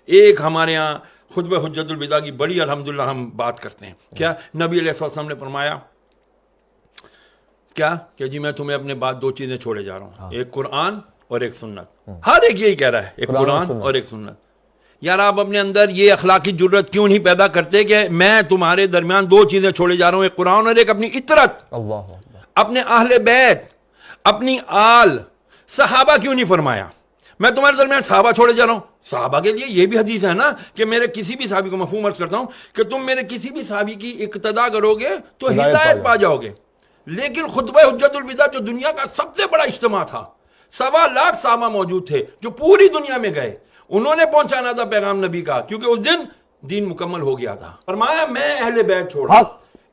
ایک ہمارے ہاں خطبہ حجت الوداع کی بڑی الحمدللہ ہم بات کرتے ہیں. کیا نبی علیہ السلام نے فرمایا کیا کہ جی میں تمہیں اپنے بعد 2 چیزیں چھوڑے جا رہا ہوں, ایک قرآن اور ایک سنت. ہر ایک یہی کہہ رہا ہے, ایک قرآن اور ایک سنت. یار آپ اپنے اندر یہ اخلاقی جرت کیوں نہیں پیدا کرتے کہ میں تمہارے درمیان 2 چیزیں چھوڑے جا رہا ہوں, ایک قرآن اور ایک اپنی اطرت, اپنے اہل بیت, اپنی آل. صحابہ کیوں نہیں فرمایا میں تمہارے درمیان صحابہ چھوڑے جا رہا ہوں؟ صحابہ کے لیے یہ بھی حدیث ہے نا کہ میرے کسی بھی صحابی کو, مفہوم عرض کرتا ہوں کہ تم میرے کسی بھی صحابی کی اقتدا کرو گے تو ہدایت پا جاؤ گے. لیکن خطبہ حجت الوداع جو دنیا کا سب سے بڑا اجتماع تھا, 1.25 لاکھ صحابہ موجود تھے جو پوری دنیا میں گئے, انہوں نے پہنچانا تھا پیغام نبی کا, کیونکہ اس دن دین مکمل ہو گیا تھا. فرمایا میں اہل بیت چھوڑا.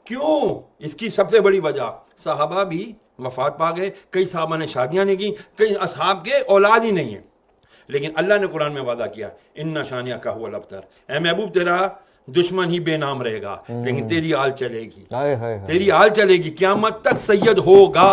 کیوں؟ اس کی سب سے بڑی وجہ, صحابہ بھی وفات پا گئے, کئی صحابہ نے شادیاں نہیں کی, کئی اصحاب کے اولاد ہی نہیں ہیں. لیکن اللہ نے قرآن میں وعدہ کیا ان شانیہ کا هو الابتر, اے محبوب تیرا دشمن ہی بے نام رہے گا لیکن تیری آل چلے گی, تیری آل چلے گی, قیامت تک سید ہوگا.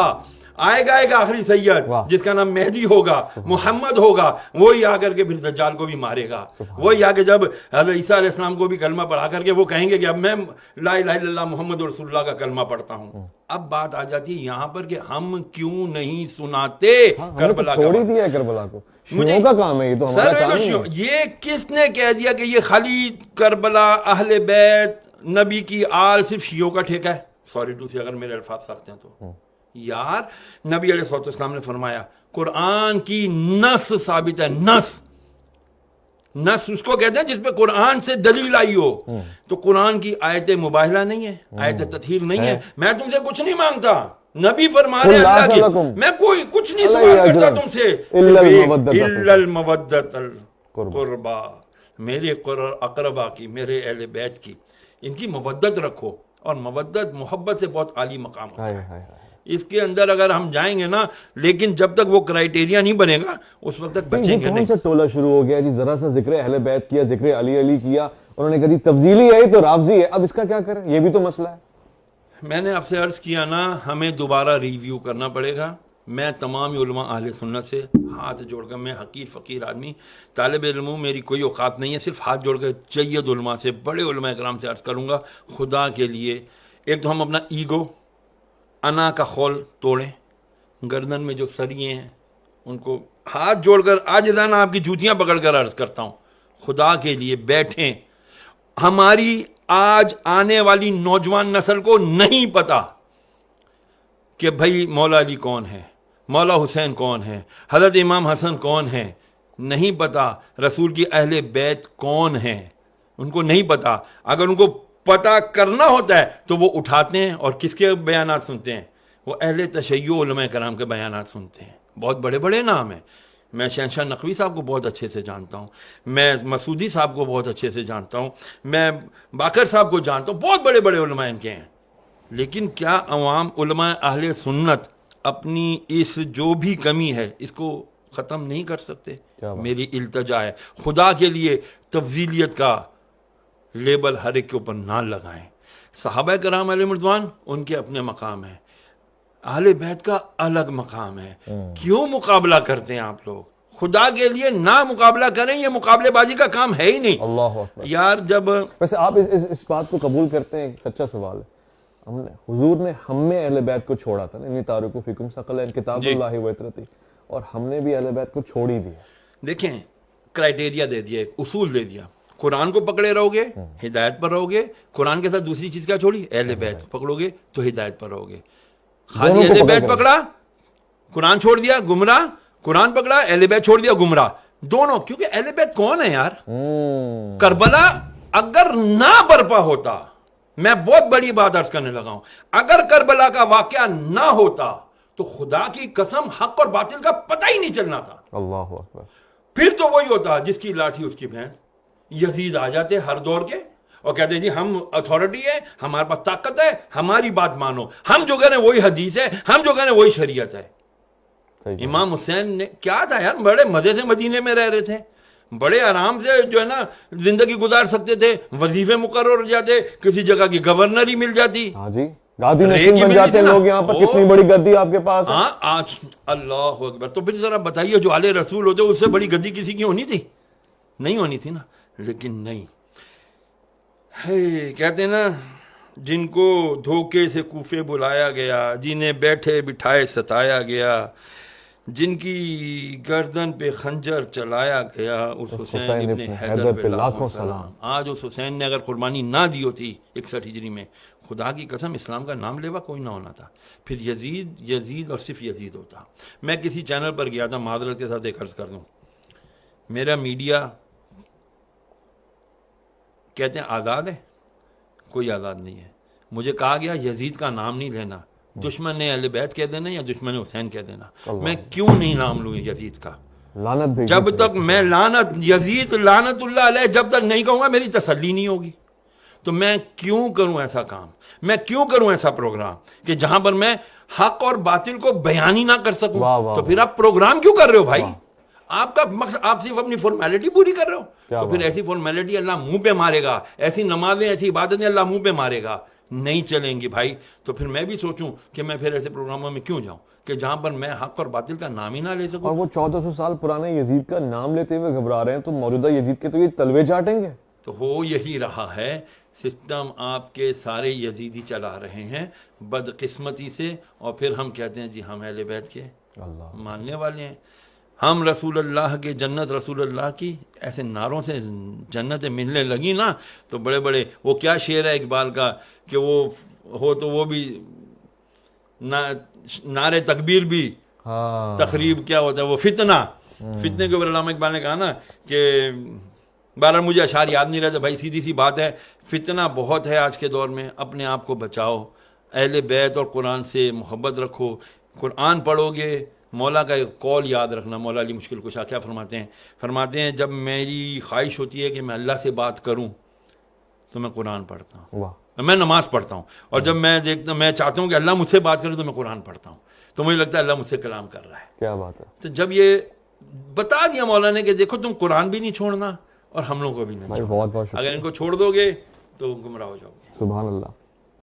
آئے گا ایک آخری سید جس کا نام مہدی ہوگا, محمد ہوگا, وہی آ کر کے پھر دجال کو بھی مارے گا. وہی آ کے جب حضرت عیسیٰ علیہ السلام کو بھی کلمہ پڑھا کر کے وہ کہیں گے کہ اب میں لا الہ الا اللہ محمد رسول اللہ کا کلمہ پڑھتا ہوں. اب بات آ جاتی ہے یہاں پر کہ ہم کیوں نہیں سناتے کربلا کا. چھوڑ ہی دیا ہے کربلا کو, شیعوں کا کام ہے یہ تو ہمارا کام نہیں ہے. یہ کس نے کہہ دیا کہ یہ خالی کربلا, اہل بیت, نبی کی آل صرف شیعوں کا ٹھیکہ ہے؟ سوری ٹو سی اگر میرے الفاظ سخت ہیں تو. یار نبی علیہ السلام نے فرمایا قرآن کی نص ثابت ہے. نص اس کو کہتے ہیں جس پہ قرآن سے دلیل آئی ہو. تو قرآن کی آیت مباہلہ نہیں ہے, آیت تطہیر نہیں ہے. میں تم سے کچھ نہیں مانگتا, نبی فرما رہے اللہ کی, میں کوئی کچھ نہیں سوال کرتا تم سے, الا المودۃ القربا, میرے اقربا کی, میرے اہل بیت کی, ان کی مودت رکھو. اور مودت محبت سے بہت عالی مقام ہوتا ہے. اس کے اندر اگر ہم جائیں گے نا, لیکن جب تک وہ کرائیٹیریا نہیں بنے گا اس وقت تک بچیں گے نہیں. کون سا ٹولہ شروع ہو گیا جی, ذرا سا ذکر اہل بیت کیا, ذکر علی کیا, انہوں نے کہا جی تفضیلی ہے تو رافضی ہے, اب اس کا کیا کریں, یہ بھی تو مسئلہ ہے. میں نے آپ سے عرض کیا نا, ہمیں دوبارہ ریویو کرنا پڑے گا. میں تمام علماء اہل سنت سے ہاتھ جوڑ کر, میں حقیر فقیر آدمی, طالب علم ہوں, میری کوئی اوقات نہیں ہے, صرف ہاتھ جوڑ کر جید علماء سے, بڑے علماء کرام سے عرض کروں گا, خدا کے لیے ایک تو ہم اپنا ایگو, انا کا خول توڑیں, گردن میں جو سریے ہیں ان کو ہاتھ جوڑ کر عاجزانہ آپ کی جوتیاں پکڑ کر عرض کرتا ہوں, خدا کے لیے بیٹھیں. ہماری آج آنے والی نوجوان نسل کو نہیں پتا کہ بھائی مولا علی کون ہے, مولا حسین کون ہے, حضرت امام حسن کون ہے, نہیں پتا. رسول کی اہل بیت کون ہیں, ان کو نہیں پتا. اگر ان کو پتا کرنا ہوتا ہے تو وہ اٹھاتے ہیں اور کس کے بیانات سنتے ہیں, وہ اہل تشیع علماء کرام کے بیانات سنتے ہیں. بہت بڑے بڑے نام ہیں. میں شہنشاہ نقوی صاحب کو بہت اچھے سے جانتا ہوں, میں مسعودی صاحب کو بہت اچھے سے جانتا ہوں, میں باقر صاحب کو جانتا ہوں, بہت بڑے بڑے علماء ان کے ہیں. لیکن کیا عوام علماء اہل سنت اپنی اس جو بھی کمی ہے اس کو ختم نہیں کر سکتے؟ میری التجا ہے, خدا کے لیے تفضیلیت کا لیبل ہر ایک کے اوپر نہ لگائیں. صحابہ کرام علیہ رضوان ان کے اپنے مقام ہیں, اہل بیت کا الگ مقام ہے. کیوں مقابلہ کرتے ہیں آپ لوگ؟ خدا کے لیے نہ مقابلہ کریں, یہ مقابلے بازی کا کام ہے ہی نہیں. اللہ اکبر. یار جب ویسے آپ اس بات کو قبول کرتے ہیں, سچا سوال ہے, حضور نے ہم میں اہل بیت کو چھوڑا تھا, انی تارکو فیکم ثقلین کتاب اللہ و عطرتی, اور ہم نے بھی اہل بیت کو چھوڑ ہی دیا. دیکھیں کرائیٹیریا دے دیا, ایک اصول دے دیا, قرآن کو پکڑے رہو گے ہدایت پر رہو گے, قرآن کے ساتھ دوسری چیز کیا چھوڑی, اہل بیت پکڑو گے تو ہدایت پر رہو گے. خالی اہل بیت پکڑا, قرآن چھوڑ دیا گمراہ, قرآن پکڑا اہل بیت چھوڑ دیا گمراہ, دونوں. کیونکہ اہل بیت کون ہے یار؟ کربلا اگر نہ برپا ہوتا, میں بہت بڑی بات عرض کرنے لگا ہوں, اگر کربلا کا واقعہ نہ ہوتا تو خدا کی قسم حق اور باطل کا پتہ ہی نہیں چلنا تھا. اللہ اکبر. پھر تو وہی ہوتا جس کی لاٹھی اس کی بھینس. یزید آ جاتے ہر دور کے اور کہتے جی ہم اتھارٹی ہے, ہمارے پاس طاقت ہے, ہماری بات مانو, ہم جو کہہ رہے ہیں وہی حدیث ہے, ہم جو کہہ رہے ہیں وہی شریعت ہے. امام حسین نے کیا تھا یار, بڑے مزے سے مدینے میں رہ رہے تھے, بڑے آرام سے جو ہے نا زندگی گزار سکتے تھے, وظیفے مقرر ہو جاتے, کسی جگہ کی گورنری مل جاتی. ہاں جی, گادی نشین بن جاتے لوگ یہاں پر. کتنی بڑی گدی آپ کے پاس. ہاں آج اللہ اکبر. تو پھر ذرا بتائیے جو آل رسول ہوتے اس سے بڑی گدی کسی کی ہونی تھی؟ نہیں ہونی تھی نا. لیکن نہیں ہے، کہتے ہیں نا جن کو دھوکے سے کوفے بلایا گیا، جنہیں بیٹھے بٹھائے ستایا گیا، جن کی گردن پہ خنجر چلایا گیا، اس حسین ابن حیدر پہ لاکھوں سلام۔ آج اس حسین نے اگر قربانی نہ دی ہوتی 61 ہجری میں، خدا کی قسم اسلام کا نام لیوا کوئی نہ ہونا تھا، پھر یزید اور صرف یزید ہوتا۔ میں کسی چینل پر گیا تھا، معذرت کے ساتھ ایک عرض کر دوں، میرا میڈیا کہتے ہیں آزاد ہے، کوئی آزاد نہیں ہے۔ مجھے کہا گیا یزید کا نام نہیں لینا، دشمن اہل بیت کہہ دینا یا دشمن حسین کہہ دینا۔ میں کیوں نہیں نام لوں یزید کا؟ لعنت بھی جب تک میں یزید لعنت اللہ علیہ جب تک نہیں کہوں گا میری تسلی نہیں ہوگی۔ تو میں کیوں کروں ایسا کام، میں کیوں کروں ایسا پروگرام کہ جہاں پر میں حق اور باطل کو بیان ہی نہ کر سکوں؟ تو پھر آپ پروگرام کیوں کر رہے ہو بھائی؟ آپ کا مقصد، آپ صرف اپنی فارمیلٹی پوری کر رہے ہو، تو پھر ایسی فارمیلٹی اللہ منہ پہ مارے گا، ایسی نمازیں ایسی عبادتیں اللہ منہ پہ مارے گا، نہیں چلیں گی بھائی۔ تو پھر میں بھی سوچوں کہ میں پھر ایسے پروگراموں میں کیوں جاؤں کہ جہاں پر میں حق اور باطل کا نام ہی نہ لے سکوں۔ اور وہ 1400 سال پرانے یزید کا نام لیتے ہوئے گھبرا رہے ہیں، تو موجودہ یزید کے تو یہ تلوے چاٹیں گے۔ تو ہو یہی رہا ہے، سسٹم آپ کے سارے یزیدی چلا رہے ہیں بدقسمتی سے، اور پھر ہم کہتے ہیں جی ہم اہل بیت کے ماننے والے ہیں، ہم رسول اللہ کے جنت رسول اللہ کی، ایسے نعروں سے جنتیں ملنے لگی نا تو بڑے بڑے، وہ کیا شعر ہے اقبال کا کہ وہ ہو تو وہ بھی نعرے تکبیر بھی، تقریب کیا ہوتا ہے وہ فتنہ، فتنے کے اوپر علامہ اقبال نے کہا نا کہ بہرحال مجھے اشعار یاد نہیں رہتے بھائی، سیدھی سی بات ہے، فتنہ بہت ہے آج کے دور میں، اپنے آپ کو بچاؤ، اہل بیت اور قرآن سے محبت رکھو، قرآن پڑھو گے۔ مولا کا ایک قول یاد رکھنا، مولا علی مشکل کشا کیا فرماتے ہیں جب میری خواہش ہوتی ہے کہ میں اللہ سے بات کروں تو میں قرآن پڑھتا ہوں، میں نماز پڑھتا ہوں، اور جب میں چاہتا ہوں کہ اللہ مجھ سے بات کرے تو میں قرآن پڑھتا ہوں، تو مجھے لگتا ہے اللہ مجھ سے کلام کر رہا ہے۔ کیا بات ہے۔ تو جب یہ بتا دیا مولا نے کہ دیکھو تم قرآن بھی نہیں چھوڑنا اور ہم لوگوں کو بھی نہیں چھوڑنا، بہت بہت اگر ان کو چھوڑ دو گے تو گمراہ ہو جاؤ گے۔ سبحان اللہ۔